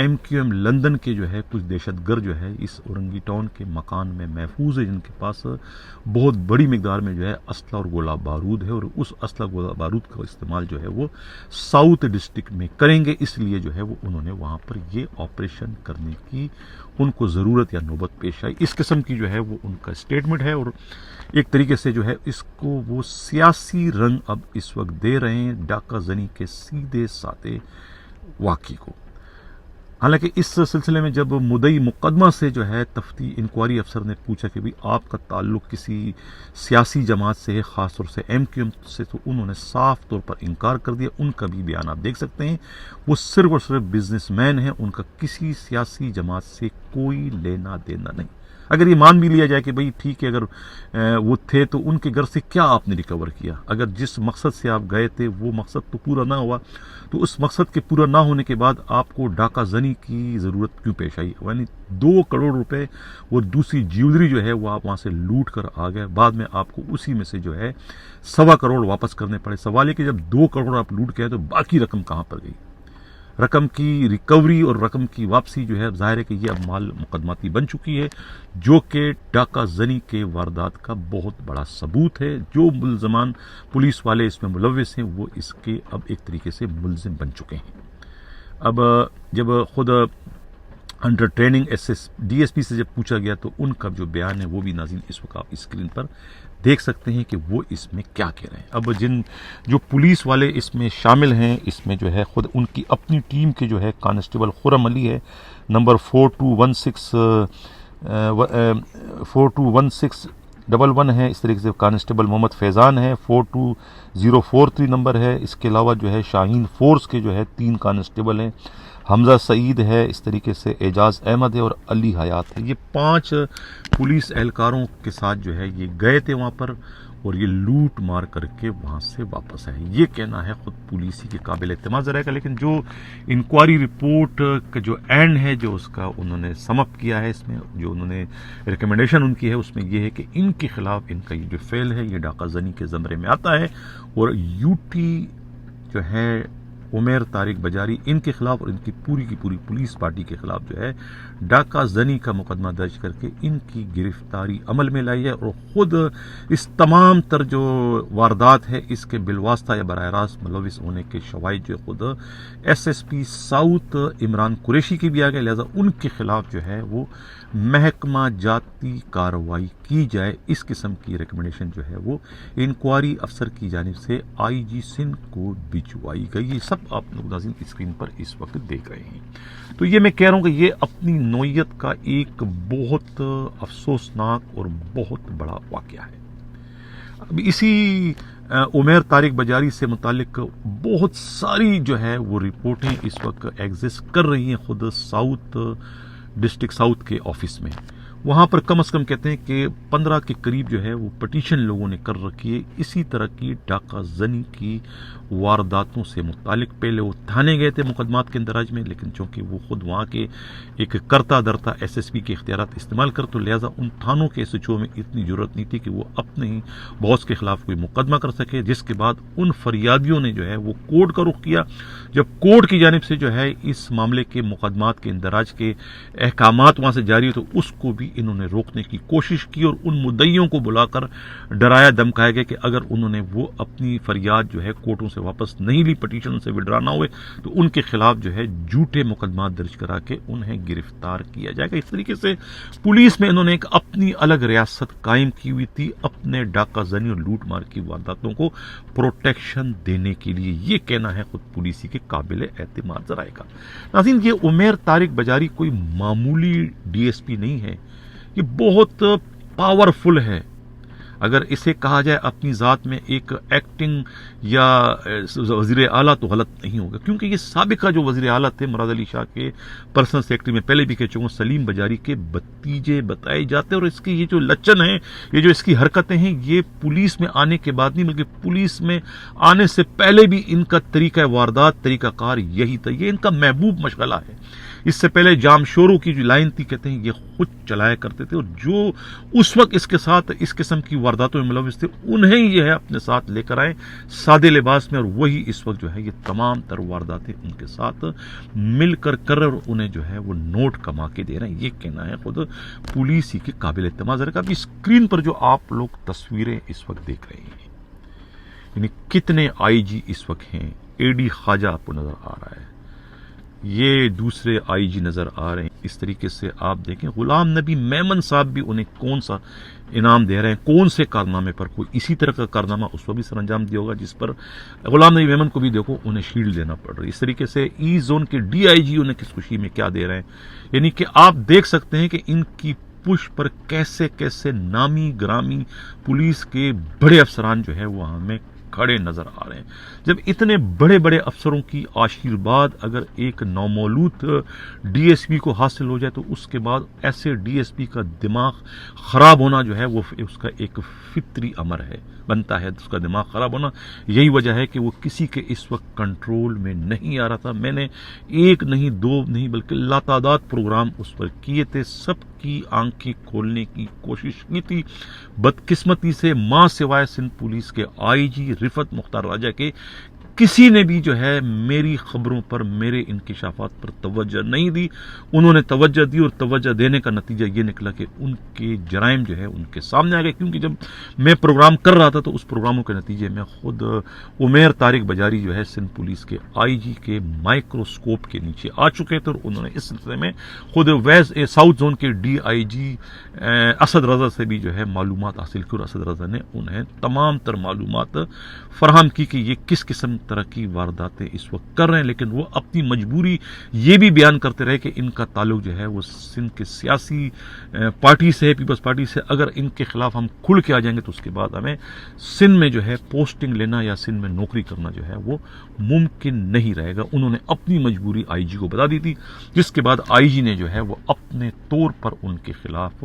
MQM London کے جو ہے کچھ دہشت گرد جو ہے اس اورنگی ٹاؤن کے مکان میں محفوظ ہے، جن کے پاس بہت بڑی مقدار میں جو ہے اسلحہ اور گولہ بارود ہے، اور اس اسلحہ گولہ بارود کا استعمال جو ہے وہ ساؤتھ ڈسٹرکٹ میں کریں گے، اس لیے جو ہے وہ انہوں نے وہاں پر یہ آپریشن کرنے کی ان کو ضرورت یا نوبت پیش آئی۔ اس قسم کی جو ہے وہ ان کا اسٹیٹمنٹ ہے، اور ایک طریقے سے جو ہے اس کو وہ سیاسی رنگ اب اس وقت دے رہے ہیں ڈاکہ زنی کے سیدھے سادے واقعے کو۔ حالانکہ اس سلسلے میں جب مدعی مقدمہ سے جو ہے تفتیش انکوائری افسر نے پوچھا کہ بھی آپ کا تعلق کسی سیاسی جماعت سے ہے، خاص طور سے MQM سے، تو انہوں نے صاف طور پر انکار کر دیا۔ ان کا بھی بیان آپ دیکھ سکتے ہیں، وہ صرف اور صرف بزنس مین ہیں، ان کا کسی سیاسی جماعت سے کوئی لینا دینا نہیں۔ اگر یہ مان بھی لیا جائے کہ بھئی ٹھیک ہے، اگر وہ تھے تو ان کے گھر سے کیا آپ نے ریکور کیا؟ اگر جس مقصد سے آپ گئے تھے وہ مقصد تو پورا نہ ہوا، تو اس مقصد کے پورا نہ ہونے کے بعد آپ کو ڈاکہ زنی کی ضرورت کیوں پیش آئی؟ یعنی 2 کروڑ روپے اور دوسری جیولری جو ہے وہ آپ وہاں سے لوٹ کر آ گئے، بعد میں آپ کو اسی میں سے جو ہے 1.25 کروڑ واپس کرنے پڑے۔ سوال ہے کہ جب 2 کروڑ آپ لوٹ کے آئے تو باقی رقم کہاں پر گئی؟ رقم کی ریکوری اور رقم کی واپسی جو ہے ظاہر ہے کہ یہ اب مال مقدماتی بن چکی ہے، جو کہ ڈاکہ زنی کے واردات کا بہت بڑا ثبوت ہے۔ جو ملزمان پولیس والے اس میں ملوث ہیں وہ اس کے اب ایک طریقے سے ملزم بن چکے ہیں۔ اب جب خود انڈر ٹریننگ DSP سے جب پوچھا گیا تو ان کا جو بیان ہے وہ بھی ناظرین اس وقت آپ اسکرین پر دیکھ سکتے ہیں کہ وہ اس میں کیا کہہ رہے ہیں۔ اب جو پولیس والے اس میں شامل ہیں، اس میں جو ہے خود ان کی اپنی ٹیم کے جو ہے کانسٹیبل خرم علی ہے، نمبر 421611 ہے، اس طریقے سے کانسٹیبل محمد فیضان ہے، 42043 نمبر ہے، اس کے علاوہ جو ہے شاہین فورس کے جو ہے 3 کانسٹیبل ہیں، حمزہ سعید ہے، اس طریقے سے اعجاز احمد ہے اور علی حیات ہے۔ یہ 5 پولیس اہلکاروں کے ساتھ جو ہے یہ گئے تھے وہاں پر، اور یہ لوٹ مار کر کے وہاں سے واپس آئے۔ یہ کہنا ہے خود پولیسی کے قابل اعتماد رہے گا، لیکن جو انکوائری رپورٹ کا جو اینڈ ہے، جو اس کا انہوں نے سم اپ کیا ہے، اس میں جو انہوں نے ریکمنڈیشن ان کی ہے، اس میں یہ ہے کہ ان کے خلاف ان کا یہ جو فعل ہے یہ ڈاکہ زنی کے زمرے میں آتا ہے، اور UT جو ہے عمیر طارق بجاری ان کے خلاف اور ان کی پوری پولیس پارٹی کے خلاف جو ہے ڈاکہ زنی کا مقدمہ درج کر کے ان کی گرفتاری عمل میں لائی ہے، اور خود اس تمام تر جو واردات ہے اس کے بالواسطہ یا براہ راست ملوث ہونے کے شواہد جو خود SSP ساؤتھ عمران قریشی کی بھی آ گئے، لہذا ان کے خلاف جو ہے وہ محکمہ جاتی کارروائی کی جائے، اس قسم کی ریکمنڈیشن جو ہے وہ انکوائری افسر کی جانب سے IG سندھ کو بھجوائی گئی۔ یہ سب آپ لوگ ناظرین اسکرین پر اس وقت دیکھ رہے ہیں۔ تو یہ میں کہہ رہا ہوں کہ یہ اپنی نوعیت کا ایک بہت افسوسناک اور بہت بڑا واقعہ ہے۔ اب اسی عمیر طارق بجاری سے متعلق بہت ساری جو ہے وہ رپورٹیں اس وقت ایگزسٹ کر رہی ہیں خود ساؤتھ ڈسٹرکٹ ساؤتھ کے آفس میں۔ وہاں پر کم از کم کہتے ہیں کہ 15 کے قریب جو ہے وہ پٹیشن لوگوں نے کر رکھی ہے اسی طرح کی ڈاکہ زنی کی وارداتوں سے متعلق۔ پہلے وہ تھانے گئے تھے مقدمات کے اندراج میں، لیکن چونکہ وہ خود وہاں کے ایک کرتا درتا SSP کے اختیارات استعمال کر، تو لہٰذا ان تھانوں کے SHO میں اتنی ضرورت نہیں تھی کہ وہ اپنے ہی باس کے خلاف کوئی مقدمہ کر سکے، جس کے بعد ان فریادیوں نے جو ہے وہ کورٹ کا رخ کیا۔ جب کورٹ کی جانب سے جو ہے اس معاملے کے مقدمات کے اندراج کے احکامات وہاں سے جاری ہوئے، تو اس کو بھی انہوں نے روکنے کی کوشش کی، اور ان مدعیوں کو بلا کر ڈرایا دھمکایا گیا کہ اگر انہوں نے وہ اپنی فریاد جو ہے کورٹوں سے واپس نہیں لی، پٹیشن سے وڈرا نہ ہوئے، تو ان کے خلاف جو ہے جھوٹے مقدمات درج کرا کے انہیں گرفتار کیا جائے گا۔ اس طریقے سے پولیس میں انہوں نے ایک اپنی الگ ریاست قائم کی ہوئی تھی اپنے ڈاکہ زنی اور لوٹ مار کی وارداتوں کو پروٹیکشن دینے کے لیے۔ یہ کہنا ہے خود پولیسی کے قابل اعتماد ذرائع کا۔ ناظرین، یہ عمیر طارق بجاری کوئی معمولی DSP نہیں ہے، یہ بہت پاورفل ہے۔ اگر اسے کہا جائے اپنی ذات میں ایک ایکٹنگ یا وزیر اعلیٰ تو غلط نہیں ہوگا، کیونکہ یہ سابقہ جو وزیر اعلیٰ تھے مراد علی شاہ کے پرسنل سیکرٹری، میں پہلے بھی کہہ چکا ہوں، سلیم بجاری کے بھتیجے بتائے جاتے ہیں، اور اس کی یہ جو لچن ہے، یہ جو اس کی حرکتیں ہیں، یہ پولیس میں آنے کے بعد نہیں بلکہ پولیس میں آنے سے پہلے بھی ان کا طریقہ واردات، طریقہ کار یہی تھا، یہ ان کا محبوب مشغلہ ہے۔ اس سے پہلے جام شورو کی جو لائن تھی، کہتے ہیں یہ خود چلایا کرتے تھے، اور جو اس وقت اس کے ساتھ اس قسم کی وارداتوں میں ملوث تھے انہیں ہی جو ہے اپنے ساتھ لے کر آئے سادے لباس میں، اور وہی اس وقت جو ہے یہ تمام تر وارداتیں ان کے ساتھ مل کر اور انہیں جو ہے وہ نوٹ کما کے دے رہے ہیں. یہ کہنا ہے خود پولیس ہی کے قابل اعتماد. ذرا ابھی اسکرین پر جو آپ لوگ تصویریں اس وقت دیکھ رہے ہیں، یعنی کتنے آئی جی اس وقت ہیں. اے ڈی خواجہ آپ کو نظر آ رہا ہے، یہ دوسرے آئی جی نظر آ رہے ہیں. اس طریقے سے آپ دیکھیں غلام نبی میمن صاحب بھی انہیں کون سا انعام دے رہے ہیں، کون سے کارنامے پر. کوئی اسی طرح کا کارنامہ اس پر بھی سر انجام دیا ہوگا جس پر غلام نبی میمن کو بھی دیکھو انہیں شیلڈ دینا پڑ رہی ہے. اس طریقے سے ای زون کے ڈی آئی جی انہیں کس خوشی میں کیا دے رہے ہیں. یعنی کہ آپ دیکھ سکتے ہیں کہ ان کی پش پر کیسے کیسے نامی گرامی پولیس کے بڑے افسران جو ہے وہ ہمیں کھڑے نظر آ رہے ہیں. جب اتنے بڑے بڑے افسروں کی آشیرواد اگر ایک نومولود ڈی ایس پی کو حاصل ہو جائے تو اس کے بعد ایسے ڈی ایس پی کا دماغ خراب ہونا جو ہے وہ اس کا ایک فطری امر ہے، بنتا ہے اس کا دماغ خراب ہونا. یہی وجہ ہے کہ وہ کسی کے اس وقت کنٹرول میں نہیں آ رہا تھا. میں نے ایک نہیں دو نہیں بلکہ لاتعداد پروگرام اس پر کیے تھے، سب کی آنکھیں کھولنے کی کوشش کی تھی. بدقسمتی سے ماں سوائے سندھ پولیس کے آئی جی رفعت مختار راجہ کے کسی نے بھی جو ہے میری خبروں پر، میرے انکشافات پر توجہ نہیں دی. انہوں نے توجہ دی اور توجہ دینے کا نتیجہ یہ نکلا کہ ان کے جرائم جو ہے ان کے سامنے آ گئے. کیونکہ جب میں پروگرام کر رہا تھا تو اس پروگراموں کے نتیجے میں خود عمیر طارق بجاری جو ہے سندھ پولیس کے آئی جی کے مائکروسکوپ کے نیچے آ چکے تھے، اور انہوں نے اس سلسلے میں خود ساؤتھ زون کے ڈی آئی جی اسد رضا سے بھی جو ہے معلومات حاصل کی، اور اسد رضا نے انہیں تمام تر معلومات فراہم کی کہ یہ کس قسم طرح کی وارداتیں اس وقت کر رہے ہیں. لیکن وہ اپنی مجبوری یہ بھی بیان کرتے رہے کہ ان کا تعلق جو ہے وہ سندھ کے سیاسی پارٹی سے ہے، پیپلز پارٹی سے. اگر ان کے خلاف ہم کھل کے آ جائیں گے تو اس کے بعد ہمیں سندھ میں جو ہے پوسٹنگ لینا یا سندھ میں نوکری کرنا جو ہے وہ ممکن نہیں رہے گا. انہوں نے اپنی مجبوری آئی جی کو بتا دی تھی، جس کے بعد آئی جی نے جو ہے وہ اپنے طور پر ان کے خلاف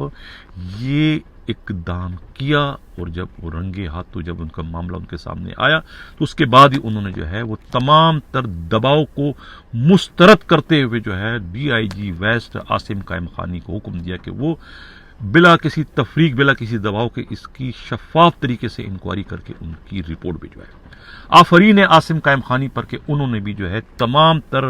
یہ اقدام کیا. اور جب وہ رنگے ہاتھوں جب ان کا معاملہ ان کے سامنے آیا تو اس کے بعد ہی انہوں نے جو ہے وہ تمام تر دباؤ کو مسترد کرتے ہوئے جو ہے D I G west Asim Qaim Khani کو حکم دیا کہ وہ بلا کسی تفریق، بلا کسی دباؤ کے اس کی شفاف طریقے سے انکوائری کر کے ان کی رپورٹ بھجوائے. آفرین ہے عاصم قائم خانی پر کہ انہوں نے بھی جو ہے تمام تر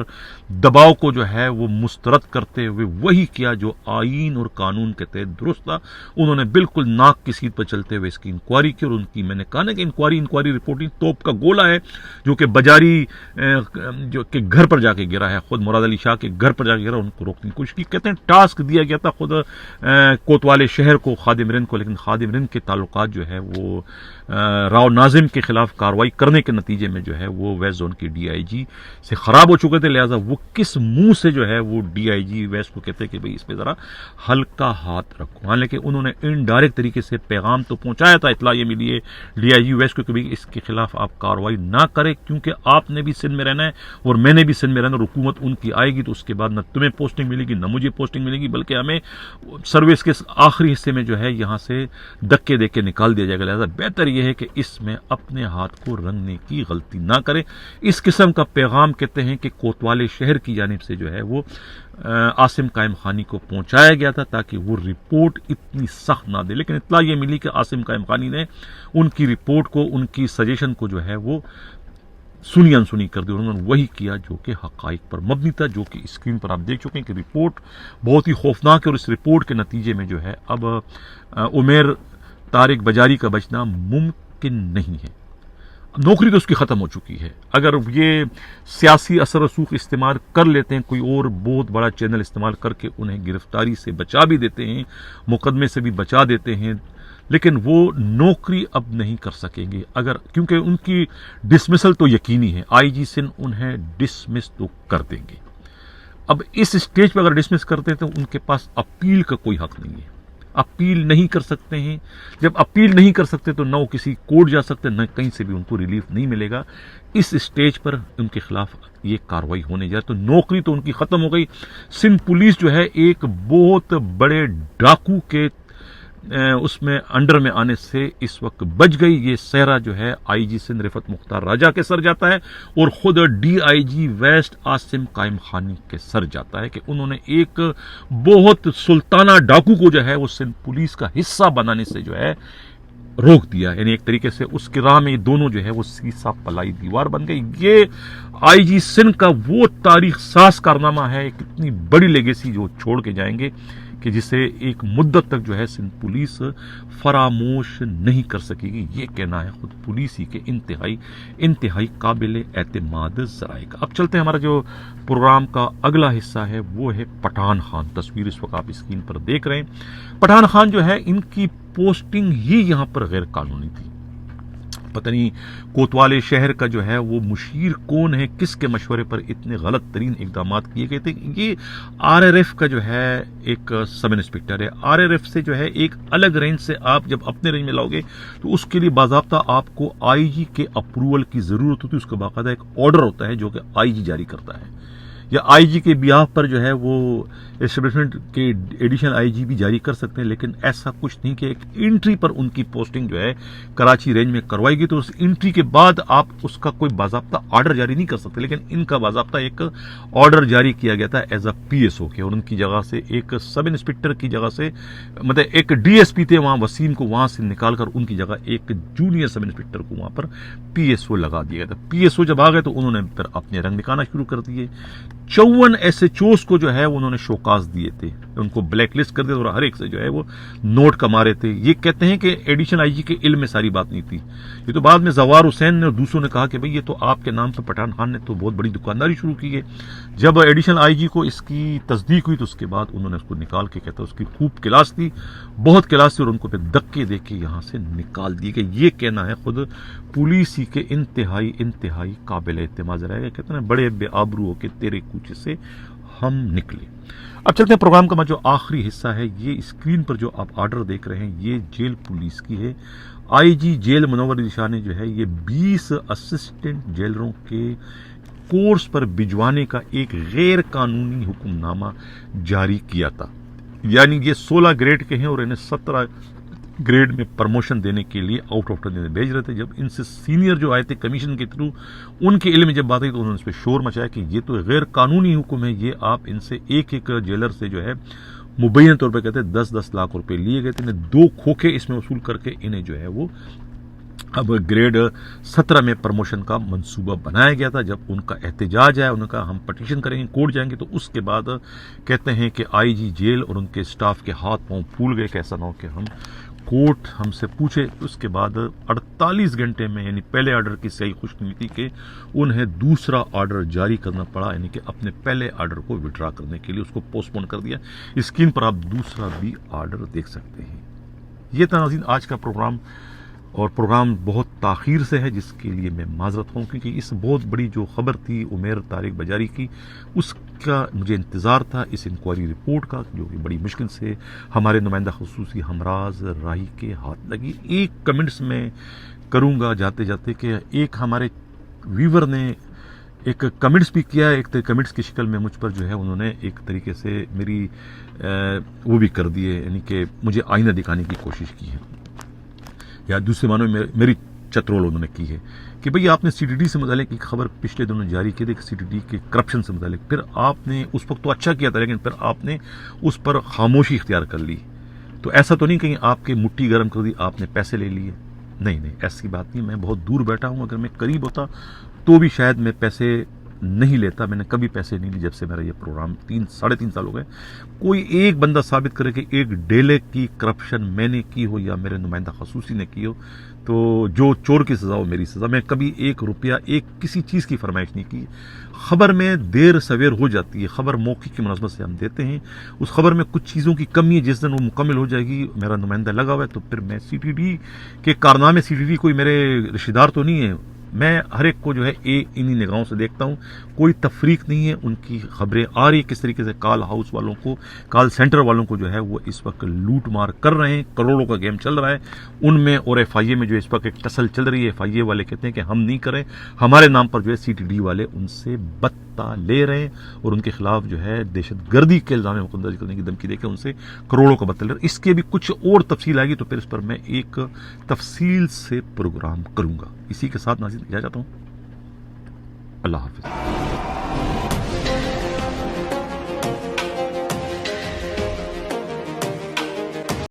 دباؤ کو جو ہے وہ مسترد کرتے ہوئے وہی کیا جو آئین اور قانون کے تحت درست تھا. انہوں نے بالکل ناک کی سیٹ پر چلتے ہوئے اس کی انکوائری کی، اور ان کی میں نے کہا نا کہ انکوائری رپورٹنگ توپ کا گولہ ہے جو کہ بجاری جو کہ گھر پر جا کے گرا ہے، خود مراد علی شاہ کے گھر پر جا کے گرا. ان کو روکنے کی کوشش کی. کہتے ہیں ٹاسک دیا گیا تھا خود کوتوالے شہر کو، خادم رند کو، لیکن خادم رند کے تعلقات جو ہے وہ راؤ ناظم کے خلاف کارروائی کرنے کے نتیجے میں جو ہے وہ ویسٹ زون کے ڈی آئی جی سے خراب ہو چکے تھے. لہٰذا وہ کس منہ سے جو ہے وہ ڈی آئی جی ویسٹ کو کہتے کہ بھئی اس پہ ذرا ہلکا ہاتھ رکھو. ہاں لیکن انہوں نے انڈائریکٹ طریقے سے پیغام تو پہنچایا تھا، اطلاع یہ ملی ہے ڈی آئی جی ویسٹ کو کہ بھئی اس کے خلاف آپ کارروائی نہ کریں، کیونکہ آپ نے بھی سندھ میں رہنا ہے اور میں نے بھی سندھ میں رہنا ہے. حکومت ان کی آئے گی تو اس کے بعد نہ تمہیں پوسٹنگ ملے گی نہ مجھے پوسٹنگ ملے گی، بلکہ ہمیں سروس کے آخری حصے میں جو ہے یہاں سے دھکے دے کے نکال دیا جائے گا. لہٰذا بہتر یہ ہے کہ اس میں اپنے ہاتھ کو رنگنے کی غلطی نہ کرے. اس قسم کا پیغام کہتے ہیں کہ کوتوالے شہر کی جانب سے جو ہے وہ عاصم قائم خانی کو پہنچایا گیا تھا تاکہ وہ رپورٹ اتنی سخت نہ دے. لیکن اطلاع یہ ملی کہ عاصم قائم خانی نے ان کی رپورٹ کو، ان کی سجیشن کو جو ہے وہ سنی انسنی کر دی. انہوں نے وہی کیا جو کہ حقائق پر مبنی تھا، جو کہ اسکرین پر آپ دیکھ چکے ہیں کہ رپورٹ بہت ہی خوفناک ہے. اور اس رپورٹ کے نتیجے میں جو ہے اب عمیر طارق بجاری کا بچنا ممکن نہیں ہے. نوکری تو اس کی ختم ہو چکی ہے. اگر یہ سیاسی اثر رسوخ استعمال کر لیتے ہیں، کوئی اور بہت بڑا چینل استعمال کر کے انہیں گرفتاری سے بچا بھی دیتے ہیں، مقدمے سے بھی بچا دیتے ہیں، لیکن وہ نوکری اب نہیں کر سکیں گے. اگر کیونکہ ان کی ڈسمسل تو یقینی ہے، آئی جی سندھ انہیں ڈسمس تو کر دیں گے. اب اس اسٹیج پہ اگر ڈسمس کرتے ہیں تو ان کے پاس اپیل کا کوئی حق نہیں ہے، اپیل نہیں کر سکتے ہیں. جب اپیل نہیں کر سکتے تو نہ وہ کسی کورٹ جا سکتے، نہ کہیں سے بھی ان کو ریلیف نہیں ملے گا. اس اسٹیج پر ان کے خلاف یہ کاروائی ہونے جائے تو نوکری تو ان کی ختم ہو گئی. سندھ پولیس جو ہے ایک بہت بڑے ڈاکو کے اس میں انڈر میں آنے سے اس وقت بچ گئی. یہ سہرا جو ہے آئی جی سندھ رفعت مختار راجہ کے سر جاتا ہے اور خود D I G west Asim Qaim Khani کے سر جاتا ہے کہ انہوں نے ایک بہت سلطانہ ڈاکو کو جو ہے وہ سندھ پولیس کا حصہ بنانے سے جو ہے روک دیا، یعنی ایک طریقے سے اس کی راہ میں یہ دونوں جو ہے وہ سیسا پلائی دیوار بن گئی۔ یہ آئی جی سندھ کا وہ تاریخ ساز کارنامہ ہے، ایک اتنی بڑی لیگیسی جو چھوڑ کے جائیں گے کہ جسے ایک مدت تک جو ہے سندھ پولیس فراموش نہیں کر سکے گی۔ یہ کہنا ہے خود پولیس ہی کے انتہائی قابل اعتماد ذرائع کا۔ اب چلتے ہیں، ہمارا جو پروگرام کا اگلا حصہ ہے وہ ہے پٹھان خان۔ تصویر اس وقت آپ اسکرین پر دیکھ رہے ہیں۔ پٹھان خان جو ہے ان کی پوسٹنگ ہی یہاں پر غیر قانونی تھی۔ پتہ نہیں کوتوالے شہر کا جو ہے وہ مشیر کون ہے، کس کے مشورے پر اتنے غلط ترین اقدامات کیے گئے تھے۔ یہ آر آر ایف کا جو ہے ایک سب انسپکٹر ہے۔ آر آر ایف سے جو ہے ایک الگ رینج سے آپ جب اپنے رینج میں لاؤ گے تو اس کے لیے باضابطہ آپ کو آئی جی کے اپروول کی ضرورت ہوتی ہے۔ اس کا باقاعدہ ایک آرڈر ہوتا ہے جو کہ آئی جی جاری کرتا ہے، یا آئی جی کے بیاف پر جو ہے وہ اسٹیبلشمنٹ کے ایڈیشنل آئی جی بھی جاری کر سکتے ہیں، لیکن ایسا کچھ نہیں کہ ایک انٹری پر ان کی پوسٹنگ جو ہے کراچی رینج میں کروائی گئی تو اس انٹری کے بعد آپ اس کا کوئی باضابطہ آرڈر جاری نہیں کر سکتے، لیکن ان کا باضابطہ ایک آرڈر جاری کیا گیا تھا as a P S O کے، اور ان کی جگہ سے ایک سب انسپکٹر کی جگہ سے، مطلب ایک ڈی ایس پی تھے وہاں وسیم کو وہاں سے نکال کر ان کی جگہ ایک جونیئر سب انسپکٹر کو وہاں پر پی ایس او لگا دیا گیا تھا۔ پی ایس او جب آ گئے تو انہوں نے پھر اپنے رنگ دکھانا شروع کر دیے۔ 54 ایس ایچ اوز کو جو ہے انہوں نے شوکاز دیے تھے، ان کو بلیک لسٹ کر دیا اور ہر ایک سے جو ہے وہ نوٹ کما رہے تھے۔ یہ کہتے ہیں کہ ایڈیشنل آئی جی کے علم میں ساری بات نہیں تھی، یہ تو بعد میں زوار حسین نے اور دوسروں نے کہا کہ بھئی یہ تو آپ کے نام پہ پٹھان خان نے تو بہت بڑی دکانداری شروع کی ہے۔ جب ایڈیشنل آئی جی کو اس کی تصدیق ہوئی تو اس کے بعد انہوں نے اس کو نکال کے، کہتا ہے اس کی خوب کلاس تھی، بہت کلاس تھی، اور ان کو پھر دھکے دے کے یہاں سے نکال دیے گئے۔ یہ کہنا ہے خود پولیس ہی کے انتہائی قابل اعتماد ذرائع، کہتے ہیں بڑے بے آبرو ہو کے تیرے کوچے سے ہم نکلے۔ اب چلتے ہیں پروگرام کا جو آخری حصہ ہے، یہ اسکرین پر جو آپ آرڈر دیکھ رہے ہیں یہ جیل پولیس کی ہے۔ آئی جی جیل منور علی شاہ نے جو ہے یہ 20 اسسٹنٹ جیلروں کے کورس پر بھجوانے کا ایک غیر قانونی حکم نامہ جاری کیا تھا، یعنی یہ 16 گریڈ کے ہیں اور انہیں 17 گریڈ میں پرموشن دینے کے لیے آؤٹ آف ٹرن بھیج رہے تھے۔ جب ان سے سینئر جو آئے تھے کمیشن کے تھرو، ان کے علم میں جب بات آئی تو انہوں نے اس پہ شور مچایا کہ یہ تو غیر قانونی حکم ہے، یہ آپ ان سے ایک جیلر سے جو ہے مبینہ طور پہ کہتے ہیں 10-10 لاکھ روپے لیے گئے تھے، انہیں 2 کھوکھے اس میں وصول کر کے انہیں جو ہے وہ اب گریڈ 17 میں پرموشن کا منصوبہ بنایا گیا تھا۔ جب ان کا احتجاج ہے، انہوں نے کہا ہم پٹیشن کریں گے، کورٹ جائیں گے، تو اس کے بعد کہتے ہیں کہ آئی جی جیل اور ان کے سٹاف کے ہاتھ پاؤں پھول گئے کہ ایسا نہ ہو کہ کورٹ ہم سے پوچھے۔ اس کے بعد 48 گھنٹے میں، یعنی پہلے آرڈر کی صحیح خوش قسمتی تھی کہ انہیں دوسرا آرڈر جاری کرنا پڑا، یعنی کہ اپنے پہلے آرڈر کو وڈرا کرنے کے لیے اس کو پوسٹ پون کر دیا۔ اسکرین پر آپ دوسرا بھی آرڈر دیکھ سکتے ہیں۔ یہ تھا ناظرین آج کا پروگرام، اور پروگرام بہت تاخیر سے ہے جس کے لیے میں معذرت ہوں، کیونکہ اس بہت بڑی جو خبر تھی عمیر طارق بجاری کی، اس کا مجھے انتظار تھا، اس انکوائری رپورٹ کا، جو کہ بڑی مشکل سے ہمارے نمائندہ خصوصی ہمراز راہی کے ہاتھ لگی۔ ایک کمنٹس میں کروں گا جاتے جاتے کہ ایک ہمارے ویور نے ایک کمنٹس بھی کیا ہے، ایک کمنٹس کی شکل میں مجھ پر جو ہے انہوں نے ایک طریقے سے میری وہ بھی کر دیے، یعنی کہ مجھے آئینہ دکھانے کی کوشش کی ہے، یا دوسرے معنوں میں میری چترول انہوں نے کی ہے کہ بھئی آپ نے سی ٹی ڈی سے متعلق ایک خبر پچھلے دنوں جاری کی تھی، سی ٹی ڈی کے کرپشن سے متعلق، پھر آپ نے اس وقت تو اچھا کیا تھا لیکن پھر آپ نے اس پر خاموشی اختیار کر لی۔ تو ایسا تو نہیں کہ آپ کے مٹھی گرم کر دی، آپ نے پیسے لے لیے، نہیں ایسی بات نہیں، میں بہت دور بیٹھا ہوں، اگر میں قریب ہوتا تو بھی شاید میں پیسے نہیں لیتا، میں نے کبھی پیسے نہیں لی جب سے میرا یہ پروگرام 3-3.5 سال ہو گئے۔ کوئی ایک بندہ ثابت کرے کہ ایک ڈیلے کی کرپشن میں نے کی ہو یا میرے نمائندہ خصوصی نے کی ہو، تو جو چور کی سزا ہو میری سزا۔ میں کبھی 1 روپیہ کسی چیز کی فرمائش نہیں کی۔ خبر میں دیر سویر ہو جاتی ہے، خبر موقع کی مناسبت سے ہم دیتے ہیں، اس خبر میں کچھ چیزوں کی کمی ہے، جس دن وہ مکمل ہو جائے گی، میرا نمائندہ لگا ہوا ہے، تو پھر میں سی ٹی ڈی کے کارنامے، سی ٹی ڈی کوئی میرے رشتہ دار تو نہیں ہے، میں ہر ایک کو جو ہے انہی نگاہوں سے دیکھتا ہوں، کوئی تفریق نہیں ہے۔ ان کی خبریں آ رہی کس طریقے سے کال ہاؤس والوں کو، کال سینٹر والوں کو جو ہے وہ اس وقت لوٹ مار کر رہے ہیں، کروڑوں کا گیم چل رہا ہے ان میں، اور ایف آئی اے میں جو اس وقت ایک ٹسل چل رہی ہے، ایف آئی اے والے کہتے ہیں کہ ہم نہیں کریں، ہمارے نام پر جو ہے سی ٹی ڈی والے ان سے بتا لے رہے ہیں اور ان کے خلاف جو ہے دہشت گردی کے الزام مقدمہ درج کرنے کی دھمکی دے کے ان سے کروڑوں کا بدلہ۔ اس کے بھی کچھ اور تفصیل آئے گی تو پھر اس پر میں ایک تفصیل سے پروگرام کروں گا۔ اسی کے ساتھ ناظرین اجازت چاہتا ہوں، اللہ حافظ۔